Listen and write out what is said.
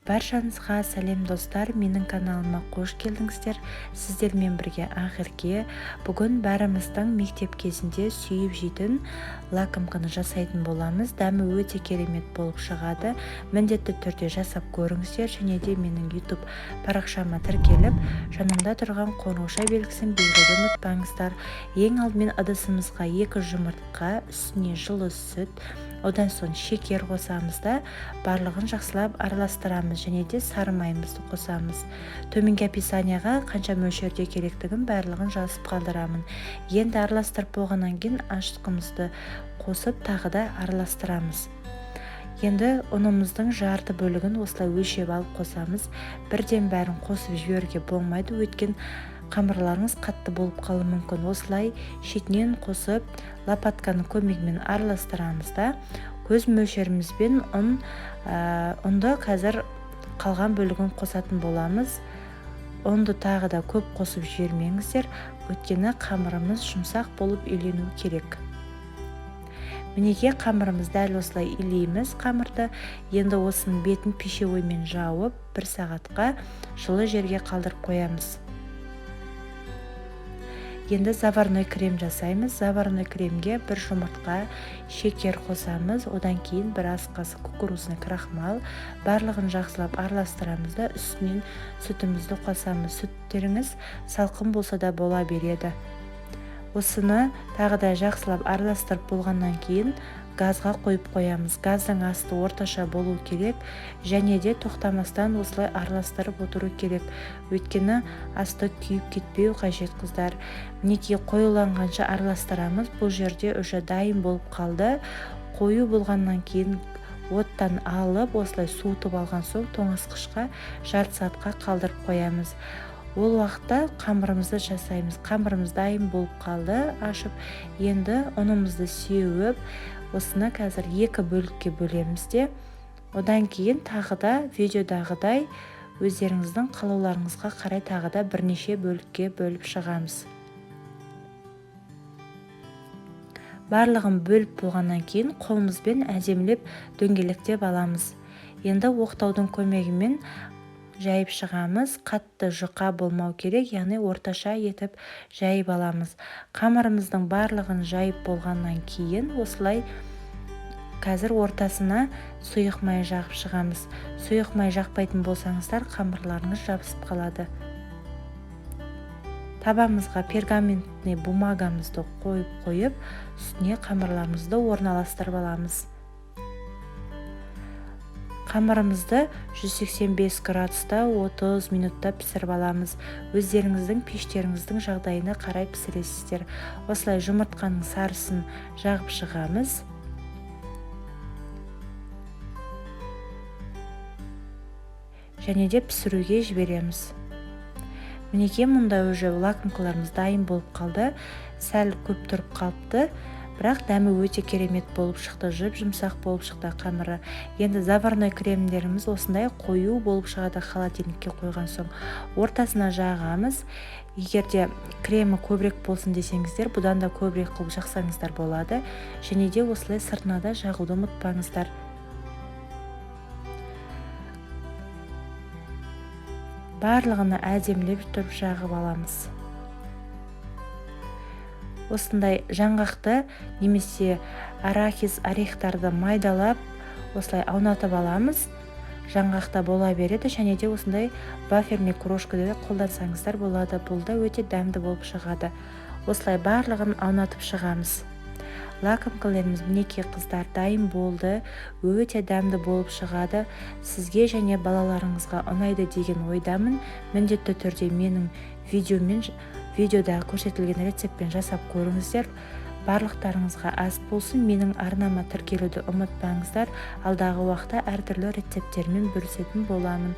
Баршаңызға сәлем достар, менің каналыма қош келдіңіздер. Сіздермен бірге ақерке. Бүгін бәріміздің мектеп кезінде сүйіп жейтін лакомканы жасайтын боламыз. Дәмі өте керемет болып шығады. Міндетті түрде жасап көріңіздер, және де менің YouTube парақшама тіркеліп, жанында тұрған қоңырауша белгісін белгілеуді ұмытпаңыздар. Ең алдымен ыдысымызға 2 жұмыртқа, үстіне жылы сүт, одан соң шекер қосамыз да барлығын жақсылап араластырамыз, және де сары майымызды қосамыз. Төменгі описанияға қанша мөлшерде керектігін барлығын жазып қалдырамын. Енді араластырып болғаннан кейін ашытқымызды қосып тағы да араластырамыз. Енді ұнымыздың жарты бөлігін осылай өлшеп алып қосамыз. Бірден бәрін қосып жіберуге болмайды, өйткені қамырларыңыз қатты болып қалуы мүмкін. Осылай шетінен қосып лопатканың көмегімен араластырамыз да көз мөлшерімізбен ұнды қазір қалған бөлігін қосатын боламыз. Ұнды тағы да көп қосып жібермеңіздер, өйткені қамырымыз жұмсақ болып үйлену керек. Мінеке қамырымыз дәл осылай илейміз қамырды. Енді осының бетін пищевоймен жауып 1 сағатқа жылы жерге қалдырып қоямыз. Енді заварной крем жасаймыз. Заварной кремге 1 жұмыртқа, шекер қосамыз, одан кейін 1 ас қасық кукурузный крахмал. Барлығын жақсылап араластырамыз да үстінен сүтімізді қосамыз. Сүттеріңіз салқын болса да бола береді. Осыны тағы да жақсылап араластырып болғаннан кейін газға қойып қоямыз. Газдың асты орташа болу керек, және де тоқтамастан осылай араластырып отыру керек. Өйткені асты күйіп кетпеу қажет қыздар. Мінекей қоюланғанша араластырамыз. Бұл жерде уже дайын болып қалды. Қою болғаннан кейін оттан алып, осылай суытып алған соң тоңазытқышқа жарты сағатқа қалдырып қоямыз. Ол уақытта қамырымызды жасаймыз. Қамырымыз дайын болып қалды. Ашып, енді ұнымызды сеуіп, осыны қазір 2 бөлікке бөлеміз де. Одан кейін тағы да видеодағыдай өздеріңіздің қалауларыңызға қарай тағы да бірнеше бөлікке бөліп шығамыз. Барлығын бөліп болғаннан кейін қолымызбен әдемілеп дөңгелектеп аламыз. Енді оқтаудың көмегімен жайып шығамыз. Қатты жұқа болмау керек, яғни орташа етіп жайып аламыз. Қамырымыздың барлығын жайып болғаннан кейін осылай қазір ортасына сұйық май жағып шығамыз. Сұйық май жақпайтын болсаңыздар, қамырларыңыз жабысып қалады. Табамызға пергаментный бумагамызды қойып, үстіне қамырларымызды орналастырып аламыз. Қамырымызды 185 градуста 30 минутта пісіріп аламыз. Өздеріңіздің пештеріңіздің жағдайына қарай пісіресіздер. Осылай жұмыртқаның сарысын жағып шығамыз. Және де пісіруге жібереміз. Мінеке мұнда уже лакомкаларымыз дайын болып қалды. Сәл көп тұрып қалыпты. Бірақ дәмі өте керемет болып шықты, жұмсақ болып шықты қамыры. Енді заварной кремдеріміз осындай қою болып шығады холодильникке қойған соң. Ортасына жағамыз. Егерде кремі көбірек болсын десеңіздер, бұдан да көбірек қылып жақсаңыздар болады. Және де осылай сыртына да жағуды ұмытпаңыздар. Барлығына әдемілеп тұрып жағып аламыз. Осындай жаңғақты немесе арахис орехтарды майдалап осылай аунатып аламыз. Жаңғақта бола береді, және де осындай вафельный крошканы қолдансаңыздар болады. Бұл да өте дәмді болып шығады. Осылай барлығын аунатып шығамыз. Лакомкаларымыз мінеке қыздар дайын болды. Өте дәмді болып шығады. Сізге және балаларыңызға ұнайды деген ойдамын. Міндетті түрде менің видеода көрсетілген рецептпен жасап көріңіздер. Барлықтарыңызға ас болсын. Менің арнама тіркелуді ұмытпаңыздар. Алдағы уақытта әртүрлі рецепттермен бөлісетін боламын.